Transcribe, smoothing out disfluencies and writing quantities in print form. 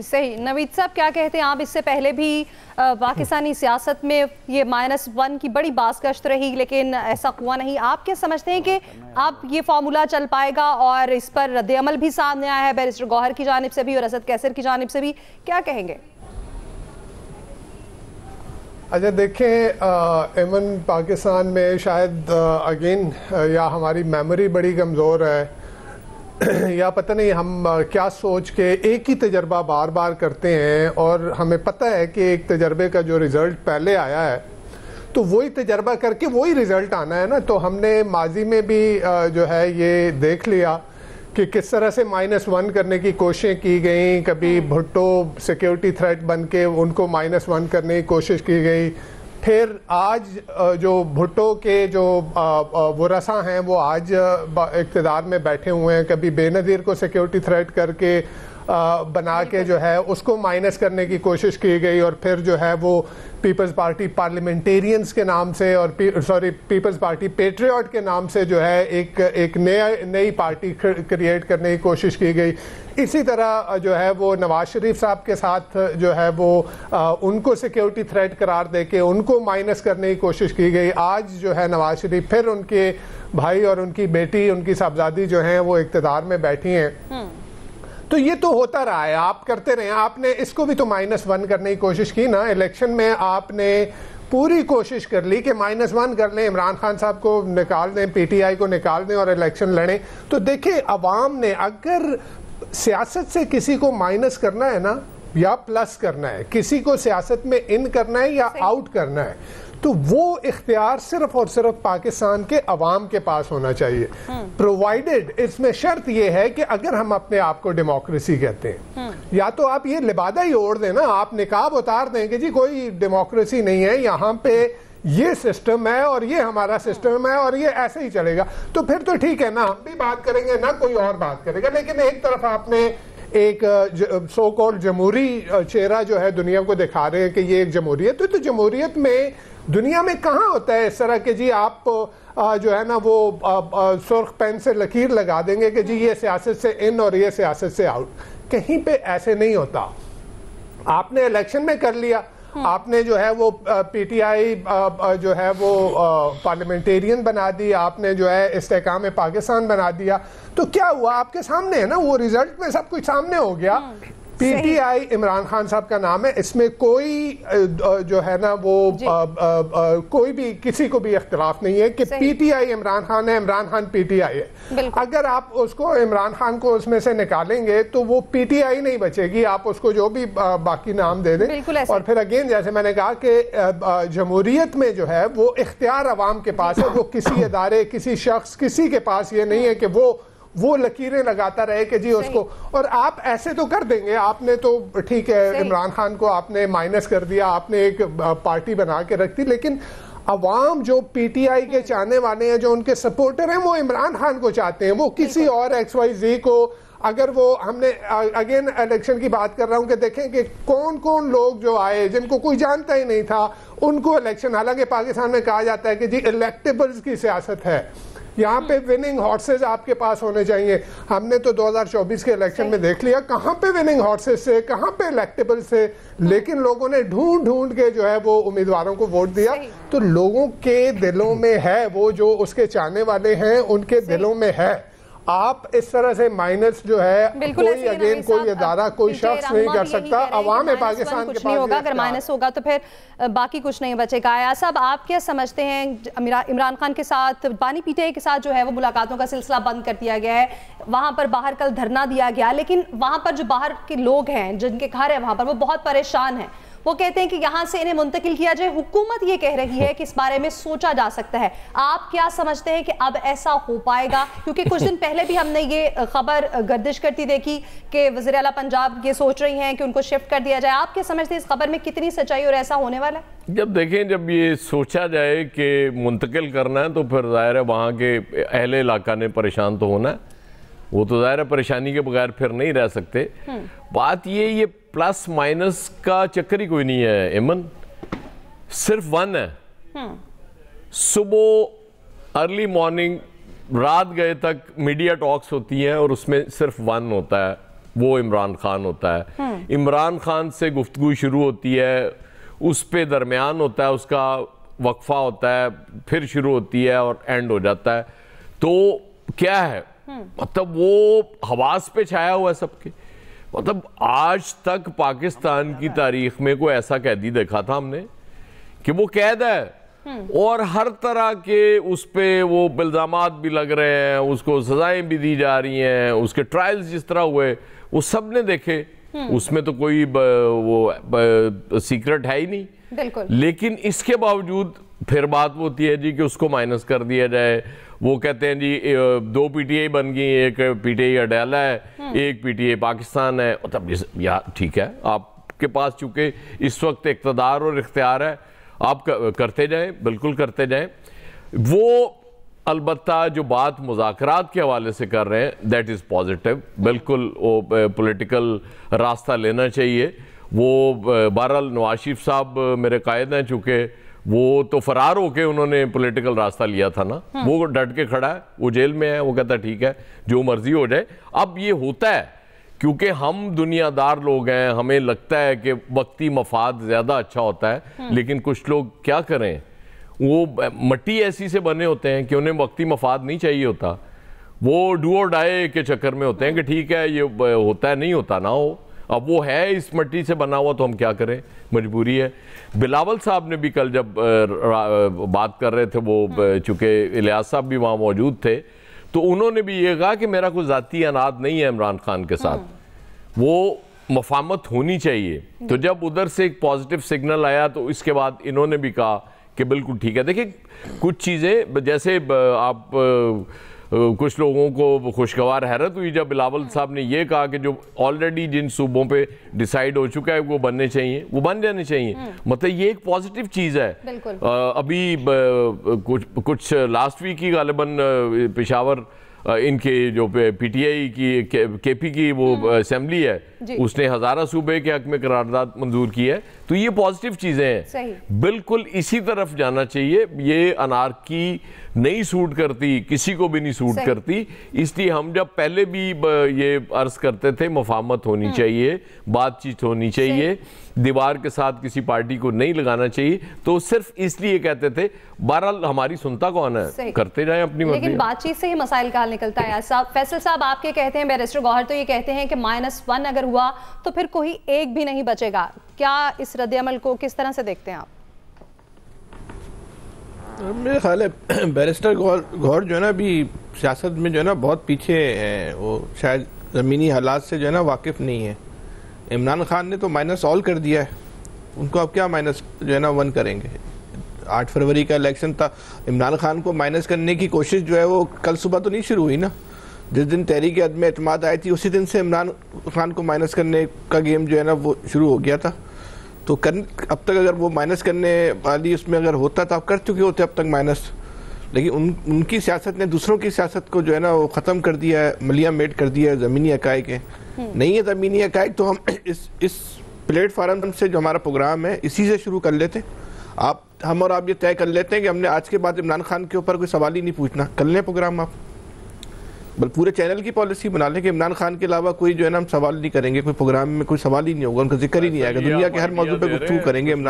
सही। नवीद साहब क्या कहते हैं आप? इससे पहले भी पाकिस्तानी सियासत में ये -1 की बड़ी बाज़गश्त रही, लेकिन ऐसा हुआ नहीं। आप क्या समझते हैं कि अब ये फार्मूला चल पाएगा और इस पर रद्द-ए-अमल भी सामने आया है बैरिस्टर गौहर की जानिब से भी और असद कैसर की जानिब से भी, क्या कहेंगे? अच्छा देखें, एमन पाकिस्तान में शायद अगेन या हमारी मेमोरी बड़ी कमज़ोर है या पता नहीं हम क्या सोच के एक ही तजर्बा बार बार करते हैं, और हमें पता है कि एक तजर्बे का जो रिज़ल्ट पहले आया है तो वही तजर्बा करके वही रिज़ल्ट आना है ना। तो हमने माजी में भी जो है ये देख लिया कि किस तरह से -1 करने की कोशिशें की गई। कभी भुट्टो सिक्योरिटी थ्रेट बन के उनको -1 करने की कोशिश की गई। फिर आज जो भुट्टो के जो वरसा हैं वो आज इक़्तिदार में बैठे हुए हैं। कभी बेनज़ीर को सिक्योरिटी थ्रेट करके बना के जो है उसको माइनस करने की कोशिश की गई, और फिर जो है वो पीपल्स पार्टी पार्लियामेंटेरियंस के नाम से और पीपल्स पार्टी पेट्रियट के नाम से जो है एक नई पार्टी क्रिएट करने की कोशिश की गई। इसी तरह जो है वो नवाज शरीफ साहब के साथ जो है वो उनको सिक्योरिटी थ्रेट करार दे के उनको माइनस करने की कोशिश की गई। आज जो है नवाज शरीफ फिर उनके भाई और उनकी बेटी, उनकी साहबजादी जो हैं वो इक़्तिदार में बैठी हैं। तो ये तो होता रहा है, आप करते रहे। आपने इसको भी तो -1 करने की कोशिश की ना। इलेक्शन में आपने पूरी कोशिश कर ली कि -1 कर लें, इमरान खान साहब को निकाल दें, PTI को निकाल दें और इलेक्शन लड़ें। तो देखिए अवाम ने, अगर सियासत से किसी को माइनस करना है ना या प्लस करना है, किसी को सियासत में इन करना है या आउट करना है, तो वो इख्तियार सिर्फ और सिर्फ पाकिस्तान के अवाम के पास होना चाहिए, प्रोवाइडेड इसमें शर्त यह है कि अगर हम अपने आप को डेमोक्रेसी कहते हैं, या तो आप ये लिबादा ही ओढ़ दें ना, आप निकाब उतार दें कि जी कोई डेमोक्रेसी नहीं है, यहाँ पे ये सिस्टम है और ये हमारा सिस्टम है और ये ऐसे ही चलेगा, तो फिर तो ठीक है ना, हम भी बात करेंगे ना कोई और बात करेगा। लेकिन एक तरफ आपने एक सो कॉल्ड जमहूरी चेहरा जो है दुनिया को दिखा रहे हैं कि ये एक जमहूरियत है। तो जमहूरियत में दुनिया में कहाँ होता है इस तरह के जी आप जो है ना वो सुर्ख पेन से लकीर लगा देंगे कि जी ये सियासत से इन और ये सियासत से आउट। कहीं पे ऐसे नहीं होता। आपने इलेक्शन में कर लिया, आपने जो है वो PTI जो है वो पार्लियामेंटेरियन बना दी, आपने जो है इस्तेहकाम पाकिस्तान बना दिया, तो क्या हुआ? आपके सामने है ना, वो रिजल्ट में सब कुछ सामने हो गया। PTI इमरान खान साहब का नाम है, इसमें कोई जो है ना वो कोई भी किसी को भी इख्तिलाफ नहीं है कि PTI इमरान खान है, इमरान खान PTI है। अगर आप उसको इमरान खान को उसमें से निकालेंगे तो वो PTI नहीं बचेगी, आप उसको जो भी बाकी नाम दे दें। और फिर अगेन जैसे मैंने कहा कि जमहूरियत में जो है वो इख्तियार अवाम के पास है, वो किसी इदारे, किसी शख्स, किसी के पास ये नहीं है कि वो लकीरें लगाता रहे कि जी उसको, और आप ऐसे तो कर देंगे। आपने तो ठीक है इमरान खान को आपने माइनस कर दिया, आपने एक पार्टी बना के रख दी, लेकिन अवाम जो PTI के चाहने वाले हैं, जो उनके सपोर्टर हैं, वो इमरान खान को चाहते हैं, वो किसी और XYZ को। अगर वो हमने अगेन इलेक्शन की बात कर रहा हूं कि देखें कि कौन कौन लोग जो आए जिनको कोई जानता ही नहीं था उनको इलेक्शन, हालांकि पाकिस्तान में कहा जाता है कि जी इलेक्टेबल्स की सियासत है, यहाँ पे विनिंग हॉर्सेस आपके पास होने चाहिए। हमने तो 2024 के इलेक्शन में देख लिया कहाँ पे विनिंग हॉर्सेस से, कहाँ पे इलेक्टेबल से, लेकिन लोगों ने ढूंढ ढूंढ के जो है वो उम्मीदवारों को वोट दिया। तो लोगों के दिलों में है, वो जो उसके चाहने वाले हैं उनके दिलों में है। आप इस तरह से माइनस जो है कोई अगेन कोई इदारा कोई शख्स नहीं कर सकता, अवाम पाकिस्तान के पास नहीं होगा। अगर माइनस होगा तो फिर बाकी कुछ नहीं बचेगा। आया साहब, आप क्या समझते हैं, इमरान खान के साथ बानी PTI के साथ जो है वो मुलाकातों का सिलसिला बंद कर दिया गया है, वहां पर बाहर कल धरना दिया गया, लेकिन वहां पर जो बाहर के लोग हैं जिनके घर है वहां पर, वो बहुत परेशान हैं। वो कहते हैं कि यहां से इन्हें मुंतकिल किया जाए। हुकूमत ये कह रही है कि इस बारे में सोचा जा सकता है। आप क्या समझते हैं कि अब ऐसा हो पाएगा? क्योंकि कुछ दिन पहले भी हमने ये खबर गर्दिश करती देखी कि वज़ीर आला पंजाब ये सोच रही हैं कि उनको शिफ्ट कर दिया जाए। आप क्या समझते हैं इस खबर में कितनी सच्चाई और ऐसा होने वाला है? जब देखें, जब ये सोचा जाए कि मुंतकिल करना है तो फिर जाहिर है वहाँ के अहले इलाका ने परेशान तो होना है, वो तो ज़ाहिर है परेशानी के बगैर फिर नहीं रह सकते। बात ये प्लस माइनस का चक्कर ही कोई नहीं है एमन, सिर्फ 1 है। सुबह अर्ली मॉर्निंग रात गए तक मीडिया टॉक्स होती हैं और उसमें सिर्फ 1 होता है, वो इमरान खान होता है। इमरान खान से गुफ्तगू शुरू होती है, उस पे दरमियान होता है, उसका वक्फा होता है, फिर शुरू होती है और एंड हो जाता है। तो क्या है, मतलब वो हवास पे छाया हुआ है सबके। मतलब आज तक पाकिस्तान की तारीख में कोई ऐसा कैदी देखा था हमने कि वो कैद है और हर तरह के उस पे वो इल्जामात भी लग रहे हैं, उसको सजाएं भी दी जा रही हैं, उसके ट्रायल्स जिस तरह हुए वो सब ने देखे, उसमें तो कोई वो सीक्रेट है ही नहीं। बिल्कुल। लेकिन इसके बावजूद फिर बात होती है जी कि उसको माइनस कर दिया जाए। वो कहते हैं जी 2 पीटीआई बन गई, एक पीटीआई अडयाला है, एक पीटीआई पाकिस्तान है। मतलब यार ठीक है, आपके पास चूंकि इस वक्त इक़्तिदार और इख्तियार है, आप करते जाएं, बिल्कुल करते जाएं। वो अलबत्ता जो बात मुज़ाकरात के हवाले से कर रहे हैं दैट इज़ पॉजिटिव, बिल्कुल वो पॉलिटिकल रास्ता लेना चाहिए। वो बहरहाल नवाज शरीफ साहब मेरे कायद हैं, चूँकि वो तो फरार होके उन्होंने पॉलिटिकल रास्ता लिया था ना, वो डट के खड़ा है, वो जेल में है, वो कहता है ठीक है जो मर्जी हो जाए। अब ये होता है क्योंकि हम दुनियादार लोग हैं, हमें लगता है कि वक्ती मफाद ज़्यादा अच्छा होता है, लेकिन कुछ लोग क्या करें, वो मट्टी ऐसी से बने होते हैं कि उन्हें वक्ती मफाद नहीं चाहिए होता। वो डू और डाई के चक्कर में होते हैं कि ठीक है ये होता है, नहीं होता ना हो। अब वो है इस मट्टी से बना हुआ तो हम क्या करें, मजबूरी है। बिलावल साहब ने भी कल जब बात कर रहे थे, वो चूँकि इलियास साहब भी वहाँ मौजूद थे, तो उन्होंने भी ये कहा कि मेरा कोई ज़ाती अनाद नहीं है इमरान खान के साथ, वो मफाहमत होनी चाहिए। तो जब उधर से एक पॉजिटिव सिग्नल आया तो इसके बाद इन्होंने भी कहा कि बिल्कुल ठीक है। देखिए कुछ चीज़ें जैसे आप कुछ लोगों को खुशगवार हैरत हुई जब बिलावल साहब ने ये कहा कि जो ऑलरेडी जिन सूबों पे डिसाइड हो चुका है वो बनने चाहिए, वो बन जाने चाहिए। मतलब ये एक पॉजिटिव चीज़ है। अभी कुछ लास्ट वीक ही गालिबन पेशावर इनके जो पीटीआई की केपी की वो असेंबली है, उसने हज़ारा सूबे के हक में करारदाद मंजूर की है। तो ये पॉजिटिव चीज़ें हैं, बिल्कुल इसी तरफ जाना चाहिए। ये अनारकी नहीं सूट करती, किसी को भी नहीं सूट करती, इसलिए हम जब पहले भी ये अर्ज करते थे मफाहमत होनी चाहिए, बातचीत होनी चाहिए, दीवार के साथ किसी पार्टी को नहीं लगाना चाहिए, तो सिर्फ इसलिए कहते थे। बहरहाल हमारी सुनता कौन है, करते जाएं अपनी मर्जी। लेकिन बातचीत से ही मसाइल का हल निकलता है। साहब फैसल साहब आपके कहते हैं, बैरिस्टर गौहर तो ये कहते हैं कि -1 अगर हुआ तो फिर कोई एक भी नहीं बचेगा। क्या इस रद्द-ए-अमल को किस तरह से देखते हैं आप? मेरे ख्याल है बैरिस्टर गौहर जो है ना अभी सियासत में जो है ना बहुत पीछे है, वो शायद ज़मीनी हालात से जो है ना वाकिफ़ नहीं है। इमरान खान ने तो माइनस ऑल कर दिया है, उनको अब क्या माइनस जो है ना 1 करेंगे। 8 फरवरी का इलेक्शन था, इमरान खान को माइनस करने की कोशिश जो है वो कल सुबह तो नहीं शुरू हुई ना। जिस दिन तहरीक अदम एतमाद आई थी उसी दिन से इमरान खान को माइनस करने का गेम जो है ना वो शुरू हो गया था। तो अब तक अगर वो माइनस करने वाली उसमें अगर होता तो आप कर चुके होते अब तक माइनस। लेकिन उनकी सियासत ने दूसरों की सियासत को जो है ना वो ख़त्म कर दिया है, मलिया मेट कर दिया है। ज़मीनी हक़ाइक़ के नहीं है ज़मीनी हक़ाइक़ तो हम इस प्लेटफार्म से जो हमारा प्रोग्राम है इसी से शुरू कर लेते। हम और आप ये तय कर लेते हैं कि हमने आज के बाद इमरान खान के ऊपर कोई सवाल ही नहीं पूछना। कर लें प्रोग्राम, आप बल पूरे चैनल की पॉलिसी बना लें कि इमरान खान के अलावा कोई जो है ना हम सवाल नहीं करेंगे, कोई प्रोग्राम में कोई सवाल ही नहीं होगा, उनका जिक्र ही नहीं आएगा, दुनिया के हर मौजू पे गुफ्तगू करेंगे।